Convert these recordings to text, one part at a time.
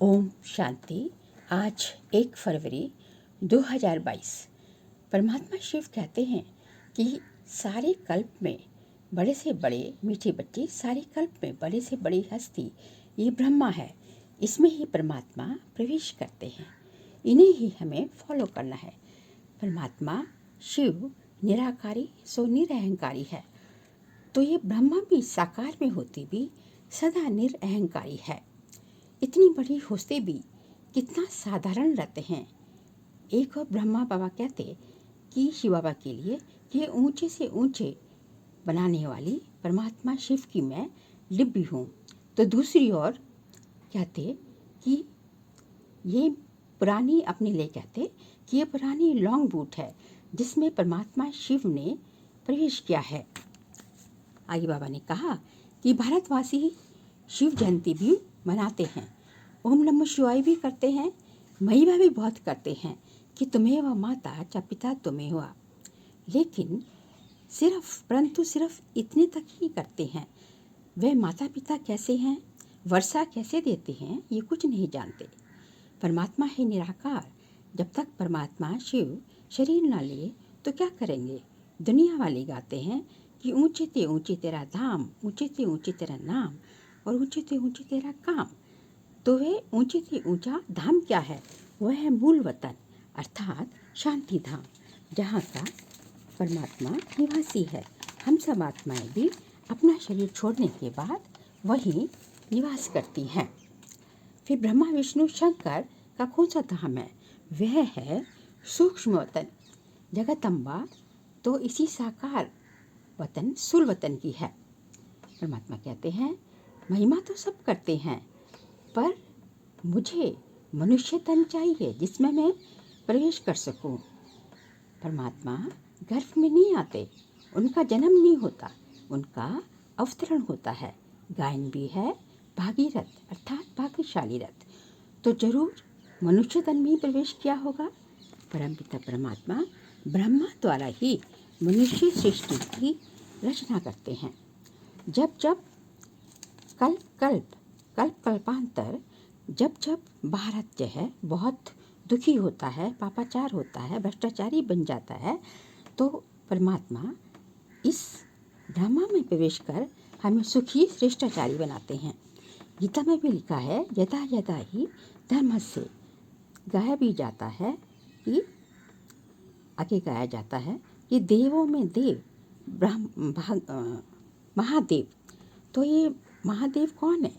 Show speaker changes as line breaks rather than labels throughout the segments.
ओम शांति। आज 1 फरवरी 2022। परमात्मा शिव कहते हैं कि सारे कल्प में बड़े से बड़े मीठे बच्चे, सारे कल्प में बड़े से बड़ी हस्ती ये ब्रह्मा है। इसमें ही परमात्मा प्रवेश करते हैं, इन्हें ही हमें फॉलो करना है। परमात्मा शिव निराकारी सो निरअहंकारी है, तो ये ब्रह्मा भी साकार में होते भी सदा निरअहंकारी है। इतनी बड़ी होते भी कितना साधारण रहते हैं। एक और ब्रह्मा बाबा कहते कि शिव बाबा के लिए ये ऊंचे से ऊंचे बनाने वाली परमात्मा शिव की मैं लिब्बी हूँ। तो दूसरी ओर कहते कि ये पुरानी अपने लिए कहते कि ये पुरानी लॉन्ग बूट है जिसमें परमात्मा शिव ने प्रवेश किया है। आगे बाबा ने कहा कि भारतवासी शिव जयंती भी मनाते हैं, ओम नमः शिवाय भी करते हैं, महिमा भी बहुत करते हैं कि तुम्हें वह माता चा पिता तुम्हें हुआ, लेकिन परंतु सिर्फ इतने तक ही करते हैं। वे माता पिता कैसे हैं, वर्षा कैसे देते हैं, ये कुछ नहीं जानते। परमात्मा है निराकार। जब तक परमात्मा शिव शरीर न लिए तो क्या करेंगे। दुनिया वाले गाते हैं कि ऊंचे ते ऊंचे तेरा धाम, ऊंचे ते ऊंचे तेरा नाम और ऊंचे ते ऊंचे तेरा काम। तो वह ऊंचे से ऊंचा धाम क्या है, वह है मूल वतन अर्थात शांति धाम, जहाँ का परमात्मा निवासी है। हम सब आत्माएं भी अपना शरीर छोड़ने के बाद वहीं निवास करती हैं। फिर ब्रह्मा विष्णु शंकर का कौन सा धाम है, वह है सूक्ष्म वतन जगदम्बा, तो इसी साकार वतन स्थूल वतन की है। परमात्मा कहते हैं महिमा तो सब करते हैं, पर मुझे मनुष्य तन चाहिए जिसमें मैं प्रवेश कर सकूं। परमात्मा गर्भ में नहीं आते, उनका जन्म नहीं होता, उनका अवतरण होता है। गायन भी है भागीरथ अर्थात भाग्यशाली रथ, तो जरूर मनुष्य तन में ही प्रवेश किया होगा। परमपिता परमात्मा ब्रह्मा द्वारा ही मनुष्य सृष्टि की रचना करते हैं। जब जब कल्प कल्प कल्प कल्पांतर जब भारत जो है बहुत दुखी होता है, पापाचार होता है, भ्रष्टाचारी बन जाता है, तो परमात्मा इस ब्रह्मा में प्रवेश कर हमें सुखी श्रेष्ठाचारी बनाते हैं। गीता में भी लिखा है यदा यदा ही धर्म से गाया भी जाता है कि आगे गाया जाता है कि देवों में देव महादेव। तो ये महादेव कौन है,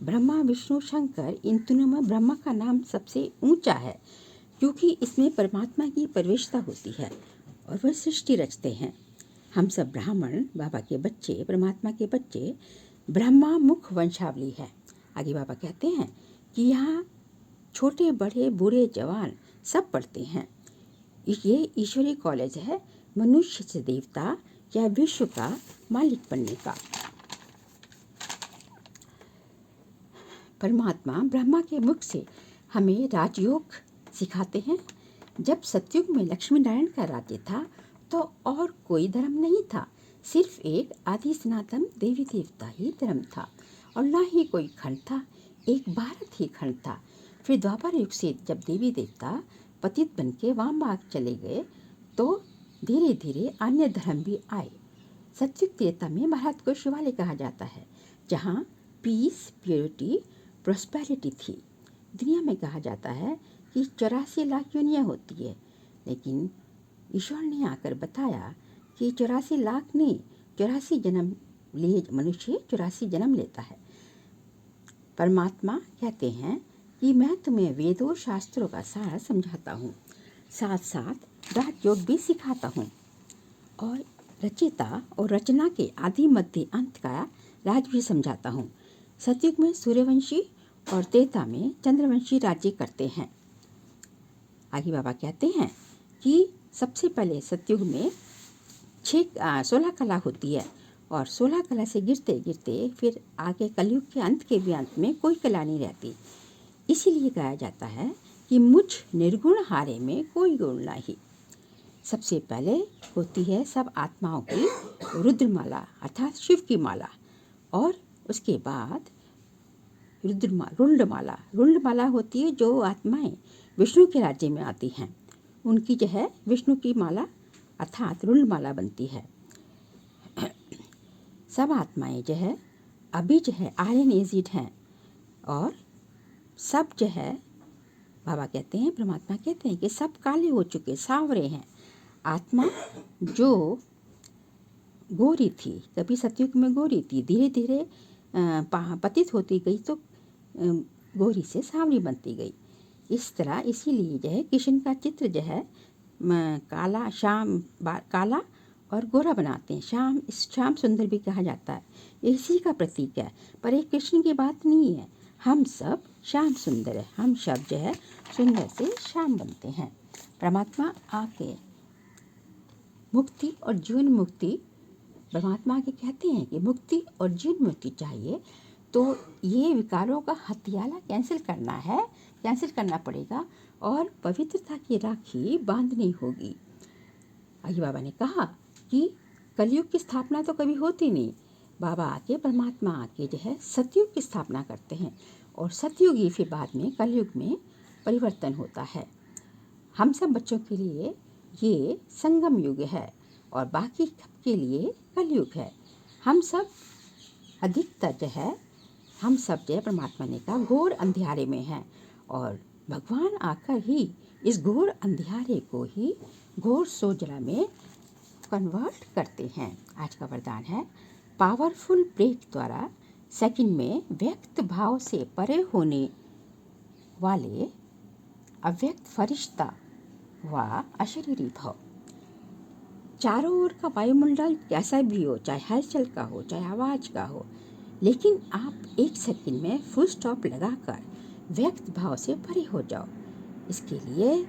ब्रह्मा विष्णु शंकर। इन तीनों में ब्रह्मा का नाम सबसे ऊंचा है, क्योंकि इसमें परमात्मा की प्रवेशता होती है और वह सृष्टि रचते हैं। हम सब ब्राह्मण बाबा के बच्चे, परमात्मा के बच्चे, ब्रह्मा मुख वंशावली है। आगे बाबा कहते हैं कि यहाँ छोटे बड़े बूढ़े जवान सब पढ़ते हैं। ये ईश्वरीय कॉलेज है मनुष्य से देवता या विश्व का मालिक बनने का। परमात्मा ब्रह्मा के मुख से हमें राजयोग सिखाते हैं। जब सतयुग में लक्ष्मी नारायण का राज्य था तो और कोई धर्म नहीं था, सिर्फ एक आदि सनातन देवी देवता ही धर्म था और ना ही कोई खंड था, एक भारत ही खंड था। फिर द्वापर युग से जब देवी देवता पतित बन के वाम भाग चले गए तो धीरे धीरे अन्य धर्म भी आए। सतयुग त्रेता में भारत को शिवालय कहा जाता है, जहाँ पीस, प्योरिटी, प्रॉस्पेरिटी थी। दुनिया में कहा जाता है कि 84 लाख योनियाँ होती है, लेकिन ईश्वर ने आकर बताया कि 84 लाख नहीं, 84 जन्म लिए मनुष्य 84 जन्म लेता है। परमात्मा कहते हैं कि मैं तुम्हें वेदों शास्त्रों का सार समझाता हूँ, साथ साथ राजयोग भी सिखाता हूँ और रचयिता और रचना के आदि मध्य अंत का राज भी समझाता हूँ। सतयुग में सूर्यवंशी और त्रेता में चंद्रवंशी राज्य करते हैं। आगे बाबा कहते हैं कि सबसे पहले सतयुग में 16 कला होती है और 16 कला से गिरते गिरते फिर आगे कलयुग के अंत के भी अंत में कोई कला नहीं रहती। इसीलिए कहा जाता है कि मुझ निर्गुण हारे में कोई गुण नहीं। सबसे पहले होती है सब आत्माओं की रुद्रमाला अर्थात शिव की माला, और उसके बाद रुंडमाला। रुंडमाला होती है जो आत्माएं विष्णु के राज्य में आती हैं, उनकी जो है विष्णु की माला अर्थात रुंडमाला बनती है। सब आत्माएं जो है अभी जो है आयरन एजिड हैं और सब जो है बाबा कहते हैं, परमात्मा कहते हैं कि सब काले हो चुके, सांवरे हैं। आत्मा जो गोरी थी, कभी सतयुग में गोरी थी, धीरे धीरे पतित होती गई तो गोरी से सांवरी बनती गई। इस तरह इसीलिए जो है कृष्ण का चित्र जो है काला और गोरा बनाते हैं। श्याम सुंदर भी कहा जाता है, इसी का प्रतीक है। पर एक कृष्ण की बात नहीं है, हम सब श्याम सुंदर है, हम सब जो है सुंदर से श्याम बनते हैं। परमात्मा आके मुक्ति और जीवन मुक्ति, परमात्मा आके कहते हैं कि मुक्ति और जीवन मुक्ति चाहिए तो ये विकारों का हथियाला कैंसिल करना पड़ेगा और पवित्रता की राखी बांधनी होगी। आगे बाबा ने कहा कि कलयुग की स्थापना तो कभी होती नहीं, बाबा आके परमात्मा आके जो है सतयुग की स्थापना करते हैं और सतयुग ही फिर बाद में कलयुग में परिवर्तन होता है। हम सब बच्चों के लिए ये संगम युग है और बाकी के लिए कलयुग है। हम सब अधिकतर जो है परमात्मा ने कहा घोर अंधियारे में हैं और भगवान आकर ही इस घोर अंधियारे को ही घोर सोजला में कन्वर्ट करते हैं। आज का वरदान है, पावरफुल ब्रेक द्वारा सेकंड में व्यक्त भाव से परे होने वाले अव्यक्त फरिश्ता व अशरीरी भाव। चारों ओर का वायुमंडल कैसा भी हो, चाहे हलचल का हो, चाहे आवाज का हो, लेकिन आप एक सेकंड में फुल स्टॉप लगाकर व्यक्त भाव से परे हो जाओ। इसके लिए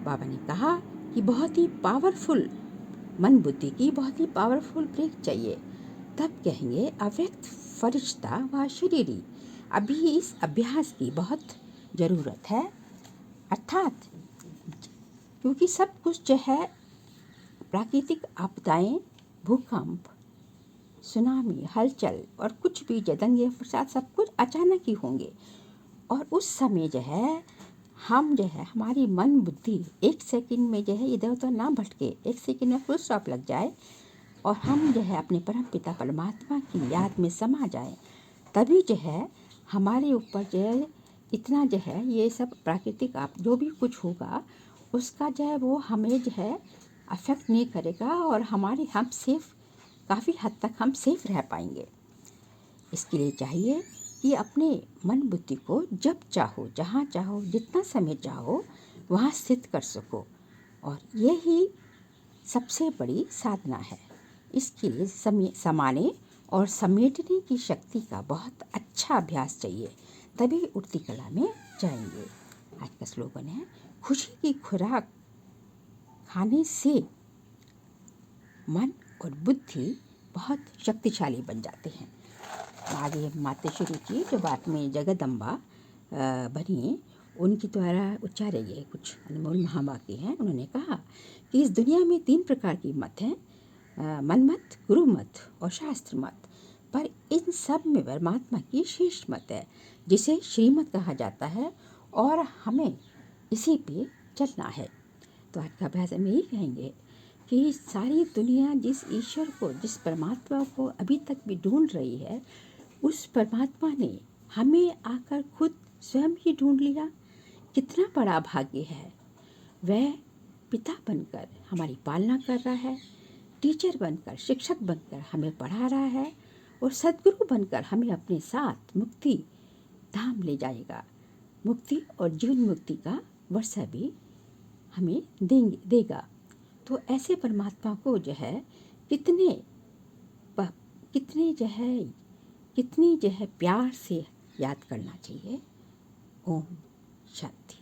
बाबा ने कहा कि बहुत ही पावरफुल मन बुद्धि की बहुत ही पावरफुल ब्रेक चाहिए, तब कहेंगे अव्यक्त फरिश्ता व शरीरी। अभी इस अभ्यास की बहुत ज़रूरत है, अर्थात क्योंकि सब कुछ जो है प्राकृतिक आपदाएं, भूकंप, सुनामी, हलचल और कुछ भी दंगे फसाद सब कुछ अचानक ही होंगे और उस समय जो है हम जो है हमारी मन बुद्धि एक सेकंड में जो है इधर उधर ना भटके, एक सेकंड में फुल स्टॉप लग जाए और हम जो है अपने परम पिता परमात्मा की याद में समा जाए, तभी जो है हमारे ऊपर जो है इतना जो है ये सब प्राकृतिक आप जो भी कुछ होगा उसका जो है वो हमें जो है अफेक्ट नहीं करेगा और हम सेफ, काफ़ी हद तक हम सेफ रह पाएंगे। इसके लिए चाहिए कि अपने मन बुद्धि को जब चाहो, जहाँ चाहो, जितना समय चाहो वहाँ स्थित कर सको और यही सबसे बड़ी साधना है। इसके लिए समाने और समेटने की शक्ति का बहुत अच्छा अभ्यास चाहिए, तभी उठती कला में जाएंगे। आज का स्लोगन है, खुशी की खुराक खाने से मन और बुद्धि बहुत शक्तिशाली बन जाते हैं। आगे मातेश्वरी जी जो बाद में जगदम्बा बनी, उनके द्वारा उच्चारे गए कुछ अनमोल महावाक्य हैं। उन्होंने कहा कि इस दुनिया में 3 प्रकार की मत हैं, मनमत, गुरु मत और शास्त्र मत, पर इन सब में परमात्मा की शेष मत है जिसे श्रीमत कहा जाता है और हमें इसी पे चलना है। तो आज का अभ्यास हम यही कहेंगे कि सारी दुनिया जिस ईश्वर को, जिस परमात्मा को अभी तक भी ढूंढ रही है, उस परमात्मा ने हमें आकर खुद स्वयं ही ढूंढ लिया। कितना बड़ा भाग्य है। वह पिता बनकर हमारी पालना कर रहा है, टीचर बनकर, शिक्षक बनकर हमें पढ़ा रहा है और सद्गुरु बनकर हमें अपने साथ मुक्ति धाम ले जाएगा। मुक्ति और जीवन मुक्ति का वर्षा भी हमें देगा। तो ऐसे परमात्मा को जो है कितनी जो है प्यार से याद करना चाहिए। ओम शांति।